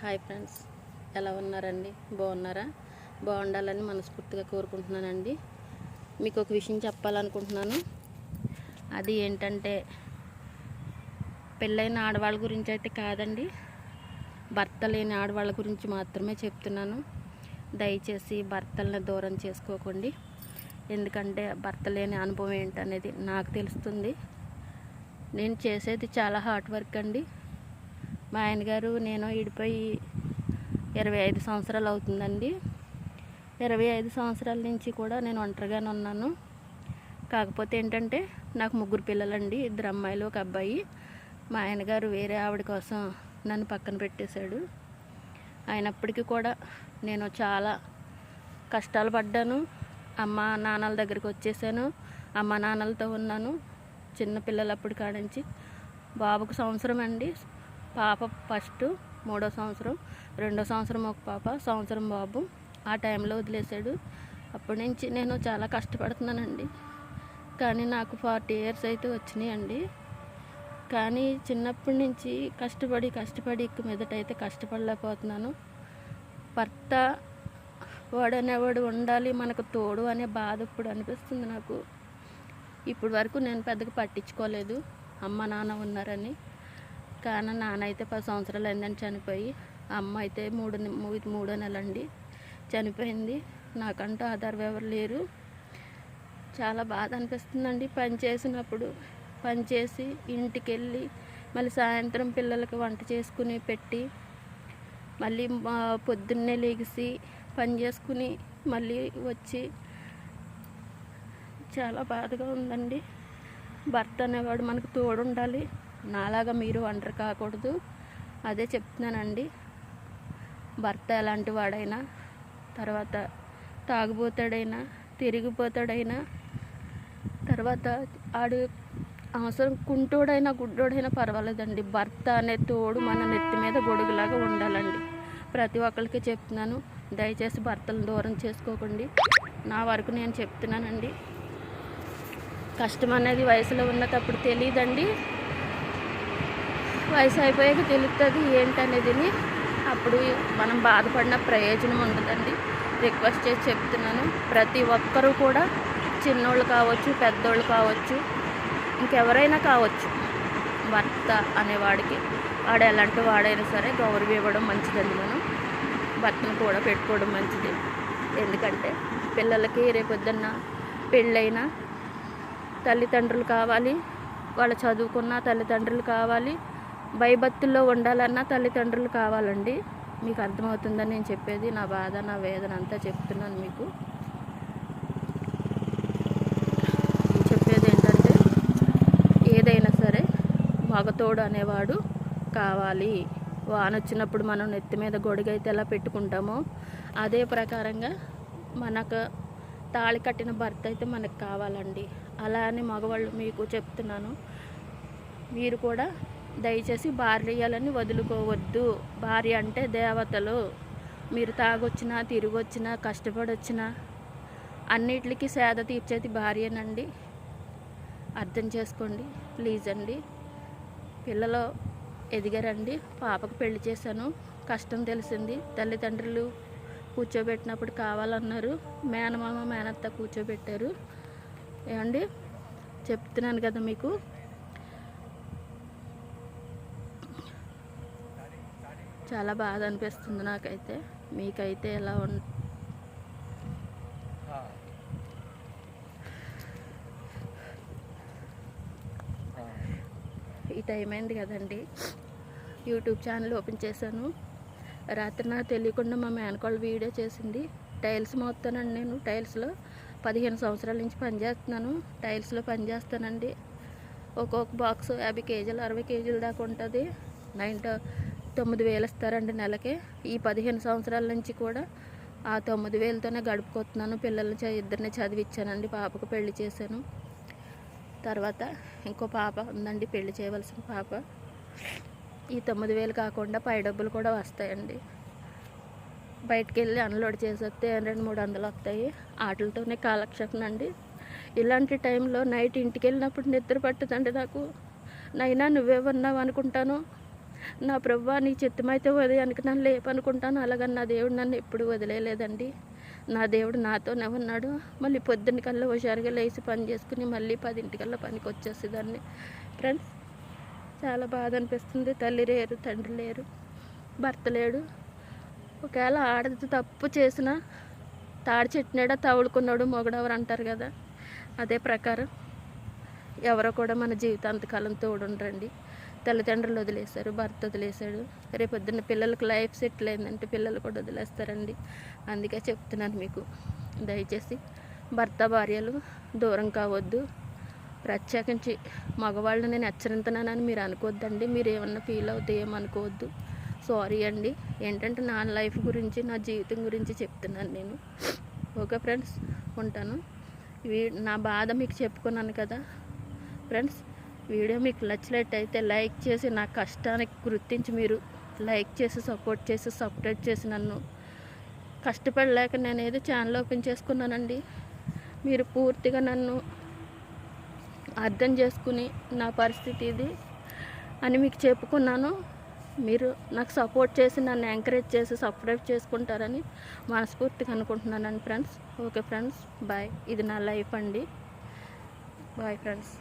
Hi friends, ఎలా ఉన్నారండి? బాగున్నారా? బాగుండాలని మనస్ఫూర్తిగా కోరుకుంటున్నానండి. మీకు ఒక విషయం చెప్పాలనుకుంటున్నాను. అది ఏంటంటే, పెళ్ళైన ఆడవాళ్ళ గురించి అయితే కాదండి, భర్త లేని ఆడవాళ్ళ గురించి మాత్రమే చెప్తున్నాను. దయచేసి భర్తలను దూరం చేసుకోకండి. ఎందుకంటే భర్త లేని అనుభవం ఏంటనేది నాకు తెలుస్తుంది. నేను చేసేది చాలా హార్డ్ వర్క్ అండి. మా ఆయన గారు నేను విడిపోయి 25 సంవత్సరాలు అవుతుందండి. 25 సంవత్సరాల నుంచి కూడా నేను ఒంటరిగానే ఉన్నాను. కాకపోతే ఏంటంటే, నాకు 3 పిల్లలండి, 2 అమ్మాయిలు 1 అబ్బాయి. మా ఆయన గారు వేరే ఆవిడ కోసం నన్ను పక్కన పెట్టేశాడు. అయినప్పటికీ కూడా నేను చాలా కష్టాలు పడ్డాను. అమ్మ నాన్నల దగ్గరికి వచ్చేసాను. అమ్మ నాన్నలతో ఉన్నాను. చిన్న పిల్లలప్పుడు కాడించి బాబుకు సంవత్సరం అండి, పాప ఫస్ట్ 3వ సంవత్సరం, 2వ సంవత్సరం ఒక పాప, సంవత్సరం బాబు. ఆ టైంలో వదిలేశాడు. అప్పటి నుంచి నేను చాలా కష్టపడుతున్నానండి. కానీ నాకు 40 ఇయర్స్ అయితే వచ్చినాయండి. కానీ చిన్నప్పటి నుంచి కష్టపడి ఇక మీదట అయితే కష్టపడలేకపోతున్నాను. భర్త వాడనేవాడు ఉండాలి మనకు తోడు అనే బాధ ఇప్పుడు అనిపిస్తుంది నాకు. ఇప్పుడు వరకు నేను పెద్దగా పట్టించుకోలేదు, అమ్మ నాన్న ఉన్నారని. కానీ నాన్న అయితే 10 సంవత్సరాలు అయిందని చనిపోయి, అమ్మ అయితే మూడో నెల అండి చనిపోయింది. నాకంటూ ఆధారం ఎవరు లేరు. చాలా బాధ అనిపిస్తుందండి. పని చేసి ఇంటికి వెళ్ళి మళ్ళీ సాయంత్రం పిల్లలకి వంట చేసుకుని పెట్టి, మళ్ళీ పొద్దున్నే లేచి పని చేసుకుని మళ్ళీ వచ్చి చాలా బాధగా ఉందండి. భర్త అనేవాడు మనకు తోడు ఉండాలి. నాలాగా మీరు ఒంటరి కాకూడదు, అదే చెప్తున్నానండి. భర్త ఎలాంటి వాడైనా, తర్వాత తాగుబోతాడైనా, తిరిగిపోతాడైనా, తర్వాత ఆడు అవసరం కుంటోడైనా గుడ్డోడైనా పర్వాలేదండి, భర్త అనే తోడు మన నెత్తి మీద గొడుగులాగా ఉండాలండి. ప్రతి ఒక్కరికి చెప్తున్నాను, దయచేసి భర్తలను దూరం చేసుకోకండి. నా వరకు నేను చెప్తున్నానండి. కష్టం అనేది వయసులో ఉన్నప్పుడు తెలియదండి, వయసు అయిపోయాక తెలుస్తుంది ఏంటనేది. అప్పుడు మనం బాధపడిన ప్రయోజనం ఉండదండి. రిక్వెస్ట్ చేసి చెప్తున్నాను, ప్రతి ఒక్కరూ కూడా, చిన్నోళ్ళు కావచ్చు, పెద్దోళ్ళు కావచ్చు, ఇంకెవరైనా కావచ్చు, భర్త అనేవాడికి వాడు ఎలాంటి వాడైనా సరే గౌరవం ఇవ్వడం మంచిదండి. మనం భర్తను కూడా పెట్టుకోవడం మంచిది. ఎందుకంటే పిల్లలకి రేపొద్దున్న పెళ్ళైనా తల్లిదండ్రులు కావాలి, వాళ్ళ చదువుకున్న తల్లిదండ్రులు కావాలి, భయభక్తుల్లో ఉండాలన్నా తల్లిదండ్రులు కావాలండి. మీకు అర్థమవుతుందని నేను చెప్పేది. నా బాధ, నా వేదన అంతా చెప్తున్నాను మీకు. చెప్పేది ఏంటంటే, ఏదైనా సరే మగతోడు అనేవాడు కావాలి. వాన వచ్చినప్పుడు మనం నెత్తి మీద గొడుగైతే ఎలా పెట్టుకుంటామో, అదే ప్రకారంగా మనకు తాళి కట్టిన భర్త అయితే మనకు కావాలండి. అలా అని మగవాళ్ళు మీకు చెప్తున్నాను, మీరు కూడా దయచేసి భార్యలని వదులుకోవద్దు. భార్య అంటే దేవతలు. మీరు తాగొచ్చినా, తిరిగొచ్చినా, కష్టపడొచ్చినా అన్నిటికీ సేద తీర్చేది భార్యనండి. అర్థం చేసుకోండి ప్లీజ్ అండి. పిల్లలు ఎదిగారండి, పాపకు పెళ్లి చేశాను, కష్టం తెలిసింది. తల్లిదండ్రులు కూర్చోబెట్టినప్పుడు కావాలన్నారు, మేనమామ మేనత్త కూర్చోబెట్టారు. ఏమండి, చెప్తున్నాను కదా మీకు. చాలా బాధ అనిపిస్తుంది నాకైతే. మీకైతే ఎలా ఈ టైం అయింది కదండి, యూట్యూబ్ ఛానల్ ఓపెన్ చేశాను. రాత్రి నాకు తెలియకుండా మా మేనకోళ్ళు వీడియో చేసింది. టైల్స్ మోస్తానండి నేను. టైల్స్లో 15 సంవత్సరాల నుంచి పనిచేస్తున్నాను. టైల్స్లో పనిచేస్తానండి. ఒక్కొక్క బాక్స్ 50 కేజీలు 60 కేజీల దాకా ఉంటుంది. 9,000 ఇస్తారండి నెలకి. ఈ 15 సంవత్సరాల నుంచి కూడా ఆ 9,000తోనే గడుపుకొస్తున్నాను. పిల్లల్ని ఇద్దరిని చదివించానండి. పాపకు పెళ్లి చేశాను. తర్వాత ఇంకో పాప ఉందండి, పెళ్లి చేయవలసిన పాప. ఈ 9,000 కాకుండా పై డబ్బులు కూడా వస్తాయండి. బయటికి వెళ్ళి అన్లోడ్ చేసి వస్తే 200-300 వస్తాయి. వాటితోనే కాలక్షేపం అండి. ఇలాంటి టైంలో నైట్ ఇంటికి వెళ్ళినప్పుడు నిద్ర పట్టదండి నాకు. నైనా నువ్వే ఉన్నావు అనుకుంటాను. నా ప్రభువా నీ చిత్తమైతే ఉదయానికి నన్ను లేపనుకుంటాను, అలాగని నా దేవుడు నన్ను ఎప్పుడు వదిలేయలేదండి. నా దేవుడు నాతోనే ఉన్నాడు. మళ్ళీ పొద్దున్న కల్లా హుషారుగా లేచి పని చేసుకుని మళ్ళీ 10 పనికి వచ్చేసేదాన్ని. ఫ్రెండ్స్, చాలా బాధ అనిపిస్తుంది. తల్లి లేరు, తండ్రి లేరు, భర్త లేడు. ఒకవేళ ఆడది తప్పు చేసినా తాడి చెట్టినాడా తవులుకున్నాడు మొగడవరు అంటారు కదా, అదే ప్రకారం ఎవరో కూడా మన జీవితాంతకాలం తోడుండ్రండి. తల్లిదండ్రులు వదిలేశారు, భర్త వదిలేశాడు, రేపొద్దున్న పిల్లలకు లైఫ్ సెటిల్ అయిందంటే పిల్లలు కూడా వదిలేస్తారండి. అందుకే చెప్తున్నాను మీకు, దయచేసి భర్త భార్యలు దూరం కావద్దు. ప్రత్యేకించి మగవాళ్ళు నేను హెచ్చరిస్తున్నానని మీరు అనుకోవద్దండి. మీరు ఏమన్నా ఫీల్ అవుతే ఏమనుకోవద్దు. సారీ అండి. ఏంటంటే నా లైఫ్ గురించి, నా జీవితం గురించి చెప్తున్నాను నేను. ఓకే ఫ్రెండ్స్, ఉంటాను. నా బాధ మీకు చెప్పుకున్నాను కదా ఫ్రెండ్స్. వీడియో మీకు నచ్చినట్టయితే లైక్ చేసి నా కష్టానికి గుర్తించి మీరు లైక్ చేసి సపోర్ట్ చేసి సబ్స్క్రైబ్ చేసి నన్ను కష్టపడలేక నేను ఏదో ఛానల్ ఓపెన్ చేసుకున్నానండి. మీరు పూర్తిగా నన్ను అర్థం చేసుకుని నా పరిస్థితి ఇది అని మీకు చెప్పుకున్నాను. మీరు నాకు సపోర్ట్ చేసి నన్ను ఎంకరేజ్ చేసి సబ్స్క్రైబ్ చేసుకుంటారని మనస్ఫూర్తిగా అనుకుంటున్నానండి ఫ్రెండ్స్. Okay friends, bye. ఇది నా లైఫ్ అండి. Bye friends.